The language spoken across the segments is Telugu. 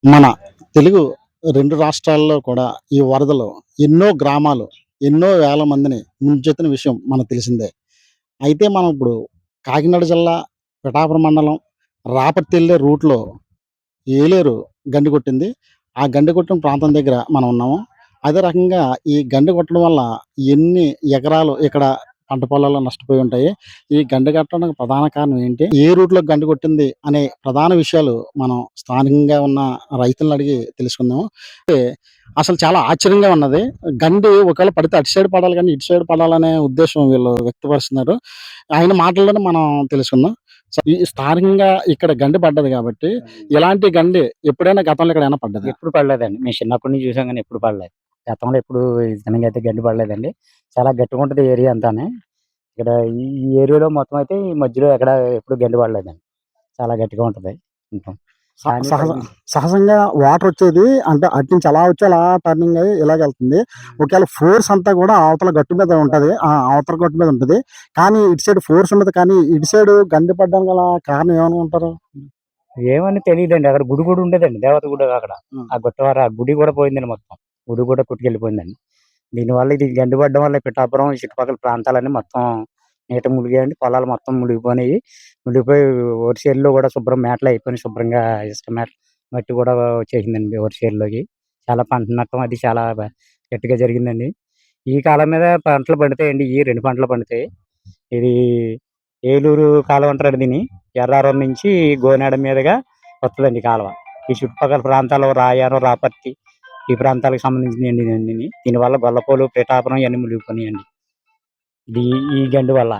మన తెలుగు 2 రాష్ట్రాల్లో కూడా ఈ వరదలు ఎన్నో గ్రామాలు, ఎన్నో వేల మందిని ముంచెత్తిన విషయం మనకు తెలిసిందే. అయితే మనం ఇప్పుడు కాకినాడ జిల్లా పిఠాపురం మండలం రాపర్తి రూట్‌లో ఏలేరు గండి కొట్టింది. ఆ గండి కొట్టిన ప్రాంతం దగ్గర మనం ఉన్నాము. అదే రకంగా ఈ గండి కొట్టడం వల్ల ఎన్ని ఎకరాలు ఇక్కడ పంట పొలాలు నష్టపోయి ఉంటాయి. ఈ గండి కట్టడానికి ప్రధాన కారణం ఏంటి? ఏ రూట్‌లో గండి కొట్టింది అనే ప్రధాన విషయాలు మనం స్థానికంగా ఉన్న రైతులను అడిగి తెలుసుకుందాము. అంటే అసలు చాలా ఆశ్చర్యంగా ఉన్నది. గండి ఒకవేళ పడితే అటు సైడ్ పడాలి గానీ, ఇటు సైడ్ పడాలనే ఉద్దేశం వీళ్ళు వ్యక్తపరుస్తున్నారు. ఆయన మాటల్లోనే మనం తెలుసుకుందాం. ఈ స్థానికంగా ఇక్కడ గండి పడ్డది కాబట్టి, ఇలాంటి గండి ఎప్పుడైనా గతంలో ఎక్కడైనా పడ్డదా? ఎప్పుడు పడలేదండి. మేము చిన్నప్పటి నుంచి చూసాం గానీ ఎప్పుడు పడలేదు. గతంలో ఎప్పుడు ఈ విధంగా అయితే గండి పడలేదండి. చాలా గట్టిగా ఉంటది ఏరియా అంతాని. ఇక్కడ ఈ ఏరియాలో మొత్తం అయితే ఈ మధ్యలో ఎక్కడ ఎప్పుడు గండి పడలేదండి. చాలా గట్టిగా ఉంటది. కొంచెం. స కానీ సహజ పైన సహజంగా వాటరొచ్చేది అంటే అటు నుంచి అలా వచ్చి అలా టర్నింగ్ అయ్యి ఇలాగెళ్తుంది. ఒకవేళ ఫోర్స్ అంతా కూడా అవతల గట్టు మీద ఉంటది. అవతల గట్టు మీద ఉంటది. కానీ ఇటు సైడ్ ఫోర్స్ ఉండదు. కానీ ఇటు సైడ్ గండి పడడానికి గల కారణం ఏమనుకుంటారు? ఏమని తెలీదండి. అక్కడ గుడి కూడా ఉండేదండి. దేవత గుడి అక్కడ. హ్మ్. ఆ గుట్టవర ఆ గుడి కూడా పోయిందండి మొత్తం. గుడి కూడా కొట్టుకెళ్ళిపోయిందండి. దీనివల్ల ఇది గండి పడడం వల్ల పిఠాపురం ఈ చుట్టుపక్కల ప్రాంతాలన్నీ మొత్తం నీట మునిగాయండి. పొలాలు మొత్తం మునిగిపోయినాయి. మునిగిపోయి వరి చేల్లో కూడా శుభ్రం మేటలు అయిపోయినాయి. శుభ్రంగా ఇసుక మట్టి కూడా వచ్చేసిందండి వరి చేల్లోకి. చాలా పంట నష్టం అది చాలా గట్టిగా జరిగిందండి. ఈ కాలం మీద పంటలు పండుతాయండి. ఈ 2 పంటలు పండుతాయి. ఇది ఏలూరు కాలువ అంటారండి దీన్ని. ఎర్రారం నుంచి గోనాడ మీదుగా వస్తదండి ఈ కాలువ. ఈ చుట్టుపక్కల ప్రాంతాల్లో రాయారం, రాపర్తి ఈ ప్రాంతాలకు సంబంధించినయండి ఇవన్నీని. దీనివల్ల గొల్లపోలు, పిఠాపురం ఇయన్నీ మునిగిపోయినాయండి. ఇది ఈ గండి వల్ల.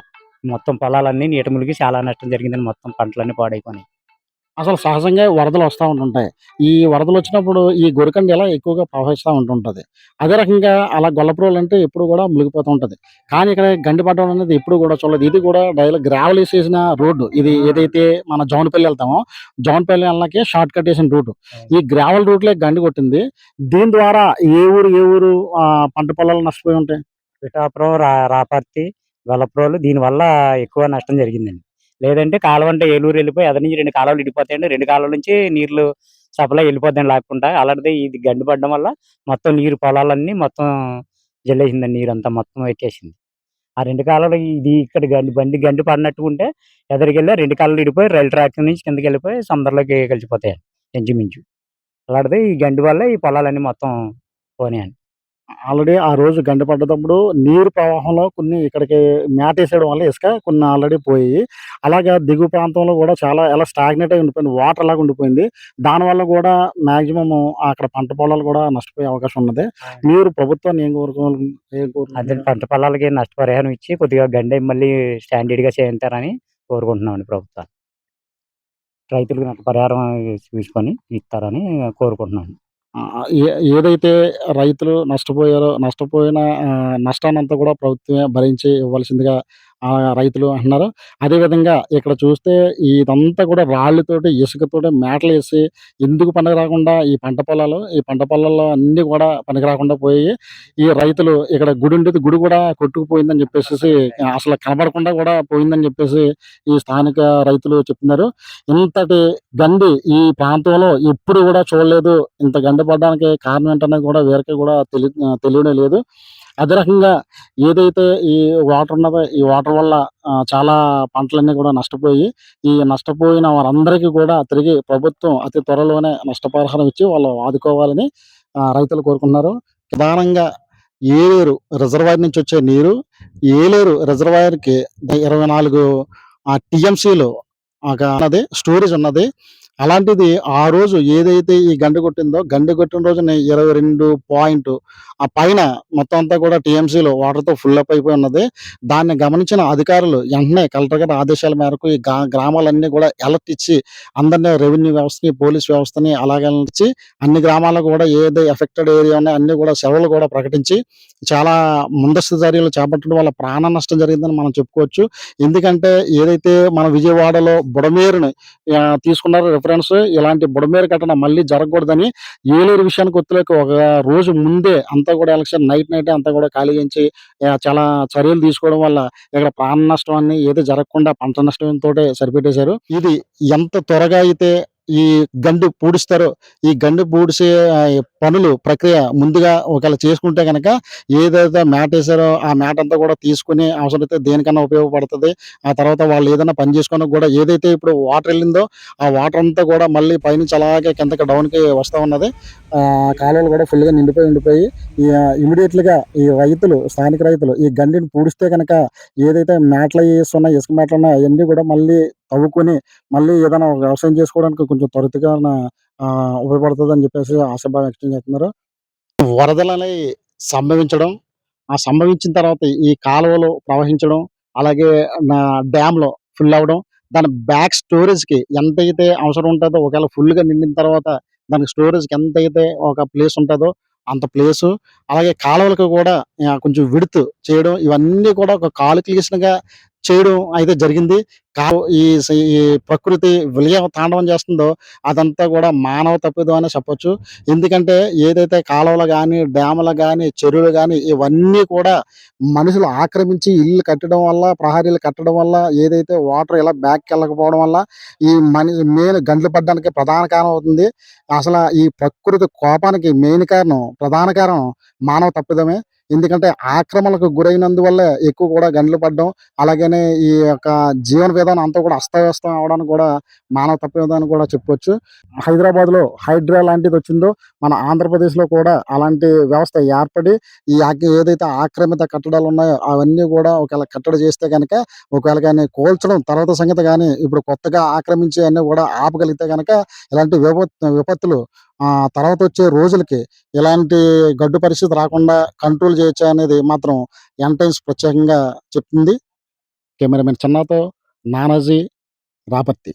మొత్తం పొలాలన్నీ నీట మునిగి చాలా నష్టం జరిగిందండి. మొత్తం పంటలన్నీ పాడైపోయినాయి. అసలు సహజంగా వరదలు వస్తా ఉంటుంటాయి. ఈ వరదలొచ్చినప్పుడు ఈ గొరకండి ఎలా ఎక్కువగా ప్రవహిస్తా ఉంటుంటది. అదే రకంగా అలా గొల్లపురోలంటే ఎప్పుడు గూడా మునిగిపోతూ ఉంటది. కానీ ఇక్కడ గండి పడడం అనేది ఎప్పుడు గూడా చూడలేదు. ఇది కూడా గ్రావెల్ ఏసేసిన రోడ్డు. ఇది ఏదైతే మన జోనపల్లి ఎళ్తామో, జోనపల్లి ఎళ్ళకి షార్ట్ కట్ ఏసిన రూటు. ఈ గ్రావెల్ రూట్‌లే గండి కొట్టింది. దీని ద్వారా ఏ ఊరు పంట పొలాలు నష్టపోయి ఉంటాయి? పిఠాపురం, రాపర్తి, గొల్లప్రోలు దీనివల్ల ఎక్కువ నష్టం జరిగిందండి. లేదంటే కాలువ అంటే ఏలూరు వెళ్ళిపోయి అటు నుంచి 2 కాలువలు ఇడిపోతాయండి. 2 కాలువల నుంచి నీళ్లు సప్లై వెళ్ళిపోద్దండి లాక్కుంటా. అలాంటిది ఇది గండి పడడం వల్ల మొత్తం నీరు పొలాలన్నీ మొత్తం జల్లేసిందండి నీరంతా మొత్తం ఎక్కేసింది. ఆ 2 కాలువలు ఇది ఇక్కడ గండి పడినట్టుగుంటే ఎదరికెళ్ళి 2 కాలువలు ఇడిపోయి రైలు ట్రాక్ నుంచి కిందకెళ్ళిపోయి సముద్రంలోకి కలిసిపోతాయండి ఇంచుమించు. అలాంటిది ఈ గండి వల్ల ఈ పొలాలన్నీ మొత్తం పోయినాయండి. ఆల్రెడీ ఆ రోజు గండి పడ్డప్పుడు నీరు ప్రవాహంలో కొన్ని ఇక్కడికి మేటేసేయడం వల్ల ఇసుక కొన్ని ఆల్రెడీ పోయాయి. అలాగా దిగువ ప్రాంతంలో గూడా చాలా ఎలా స్టాగ్నెట్ అయి ఉండిపోయింది. వాటర్ లాగా ఉండిపోయింది. దానివల్ల గూడా మాక్సిమము అక్కడ పంట పొలాలు గూడా నష్టపోయే అవకాశం ఉన్నది. మీరు ప్రభుత్వాన్ని ఏం అదే కోరుకుంటున్నారు? పంట పొలాలకి నష్టపరిహారం ఇచ్చి కొద్దిగా గండి మళ్ళీ స్టాండర్డ్‌గా చేయించారని కోరుకుంటున్నామండి ప్రభుత్వాన్ని. రైతులకు నష్టపరిహారం చూసుకొని ఇస్తారని కోరుకుంటున్నాను. ఆ! ఏదైతే రైతులు నష్టపోయారో, నష్టపోయిన నష్టాన్నంతా కూడా ప్రభుత్వమే భరించి ఇవ్వాల్సిందిగా రైతులు అంటున్నారు. అదేవిధంగా ఇక్కడ చూస్తే ఇదంతా కూడా రాళ్ళతోటి, ఇసుకతోటి మేటలేసి ఎందుకు పనికి రాకుండా ఈ పంట పొలాల్లో అన్నీ కూడా పనికి రాకుండా పోయాయి. ఈ రైతులు ఇక్కడ గుడి ఉండేది, గుడి కూడా కొట్టుకుపోయిందని చెప్పేసేసి అసలు కనపడకుండా కూడా పోయిందని చెప్పేసి ఈ స్థానిక రైతులు చెప్తున్నారు. ఇంతటి గండి ఈ ప్రాంతంలో ఎప్పుడు గూడా చూడలేదు. ఇంత గండి పడడానికి కారణం ఏంటన్నది కూడా వీరికి కూడా తెలియనే లేదు. అదే రకంగా ఏదైతే ఈ వాటర్ ఉన్నదో, ఈ వాటర్ వల్ల చాలా పంటలన్నీ కూడా నష్టపోయి, ఈ నష్టపోయిన వారందరికీ కూడా తిరిగి ప్రభుత్వం అతి త్వరలోనే నష్టపరిహారం ఇచ్చి వాళ్ళు ఆదుకోవాలని రైతులు కోరుకుంటున్నారు. ప్రధానంగా ఏలేరు రిజర్వాయర్ నుంచి వచ్చే నీరు ఏలేరు రిజర్వాయర్‌కి 24 టీఎంసీలు ఉన్నది. స్టోరేజ్ ఉన్నది. అలాంటిది ఆ రోజు ఏదైతే ఈ గండి కొట్టిందో, గండి కొట్టిన రోజున 22 పాయింట్ పైన మొత్తం అంతా కూడా టీఎంసీలో వాటర్‌తో ఫుల్ అప్ అయిపోయి ఉన్నది. దాన్ని గమనించిన అధికారులు వెంటనే కలెక్టర్ గారి ఆదేశాల మేరకు ఈ గ్రామాలన్నీ కూడా అలర్ట్ ఇచ్చి అందరిని రెవెన్యూ వ్యవస్థని, పోలీస్ వ్యవస్థని అలాగే ఇచ్చి అన్ని గ్రామాలకు కూడా ఏది ఎఫెక్టెడ్ ఏరియా ఉన్నాయో అన్నీ కూడా సెలవులు కూడా ప్రకటించి చాలా ముందస్తు చర్యలు చేపట్టడం వల్ల ప్రాణ నష్టం జరిగిందని మనం చెప్పుకోవచ్చు. ఎందుకంటే ఏదైతే మన విజయవాడలో బుడమేరుని తీసుకున్నారు రిఫరెన్స్. ఇలాంటి బుడమేరు ఘటన మళ్ళీ జరగకూడదని ఏలూరు విషయానికి వత్తులేక ఒక రోజు ముందే అంతా కూడా ఎలక్షన్ నైటే అంతా కూడా ఖాళీయించి చాలా చర్యలు తీసుకోవడం వల్ల ఇక్కడ ప్రాణ నష్టం అని ఏది జరగకుండా పంట నష్టంతోటే సరిపెట్టేశారు. ఇది ఎంత త్వరగా అయితే ఈ గండి పూడుస్తారో, ఈ గండి పూడ్చే పనులు ప్రక్రియ ముందుగా ఒకవేళ చేసుకుంటే గనక ఏదైతే మ్యాటేసారో ఆ మ్యాట్ అంతా కూడా తీసుకొని అవసరమైతే దేనికన్నా ఉపయోగపడతది. ఆ తర్వాత వాళ్ళు ఏదైనా పని చేసుకోవడానికి కూడా ఏదైతే ఇప్పుడు వాటర్ ఎళ్ళిందో, ఆ వాటర్ అంతా కూడా మళ్ళీ పైనుంచి అలాగే కిందకి డౌన్‌కి వస్తా ఉన్నది. కాలువలు కూడా ఫుల్‌గా ఉండిపోయి ఇమ్మీడియేట్‌లీగా ఈ రైతులు, స్థానిక రైతులు ఈ గండిని పూడిస్తే గనక ఏదైతే మ్యాట్‌లయ్యి ఏసున్నాయి, ఇసుక మ్యాట్లున్నాయో అయన్నీ కూడా మళ్ళీ తవ్వుకొని మళ్ళీ ఏదైనా ఒక వ్యవసాయం చేసుకోవడానికి కొంచెం త్వరితగాన ఉపయోగపడతదని జెప్పేసి ఆశాభావం వ్యక్తం చేస్తున్నారు. వరదలనేయి సంభవించడం, ఆ సంభవించిన తర్వాత ఈ కాలువలు ప్రవహించడం, అలాగే నా డ్యామ్‌లో ఫుల్ అవ్వడం, దాని బ్యాక్ స్టోరేజ్‌కి ఎంతైతే అవసరం ఉంటదో ఒకవేళ ఫుల్‌గా నిండిన తర్వాత దానికి స్టోరేజ్‌కి ఎంతైతే ఒక ప్లేస్ ఉంటదో అంత ప్లేసు, అలాగే కాలువలకు కూడా కొంచెం విడ్త్ చేయడం ఇవన్నీ కూడా ఒక కాలిక్యులేషన్‌గా చేయడం అయితే జరిగింది. ఈ ప్రకృతి విలయ తాండవం చేస్తుందో అదంతా కూడా మానవ తప్పిదం అనే చెప్పొచ్చు. ఎందుకంటే ఏదైతే కాలువలు గాని, డ్యాములు గాని, చెరువులు గాని ఇవన్నీ కూడా మనుషులు ఆక్రమించి ఇల్లు కట్టడం వల్ల, ప్రహరీలు కట్టడం వల్ల ఏదైతే వాటర్ ఇలా బ్యాక్‌కెళ్ళకపోవడం వల్ల ఈ మెయిన్ గండ్లు పడడానికి ప్రధాన కారణం అవుతుంది. అసల ఈ ప్రకృతి కోపానికి మెయిన్ కారణం, ప్రధాన కారణం మానవ తప్పిదమే. ఎందుకంటే ఆక్రమణలకు గురైనందువల్లే ఎక్కువ కూడా గండ్లు పడడం, అలాగనే ఈ యొక్క జీవన విధానం అంతా కూడా అస్తవ్యస్తం అవ్వడానికి కూడా మానవ తప్పిదం అని కూడా చెప్పుకోవచ్చు. హైదరాబాద్‌లో హైడ్రా లాంటిదొచ్చిందో, మన ఆంధ్రప్రదేశ్‌లో కూడా అలాంటి వ్యవస్థ ఏర్పడి, ఏదైతే ఆక్రమిత కట్టడాలున్నాయో అవన్నీ కూడా ఒకవేళ కట్టడి చేస్తే గనక, ఒకవేళ గాని కూల్చడం తర్వాత సంగతి గానీ, ఇప్పుడు కొత్తగా ఆక్రమించేయన్నీ కూడా ఆపగలిగితే గనక, ఇలాంటి విపత్తులు తర్వాతొచ్చే రోజులకి ఇలాంటి గడ్డు పరిస్థితి రాకుండా కంట్రోల్ చేయొచ్చా అనేది మాత్రం ఎన్ టైమ్స్ ప్రత్యేకంగా చెప్తుంది. కెమెరామెన్ చిన్నాతో నానాజీ రాపర్తి.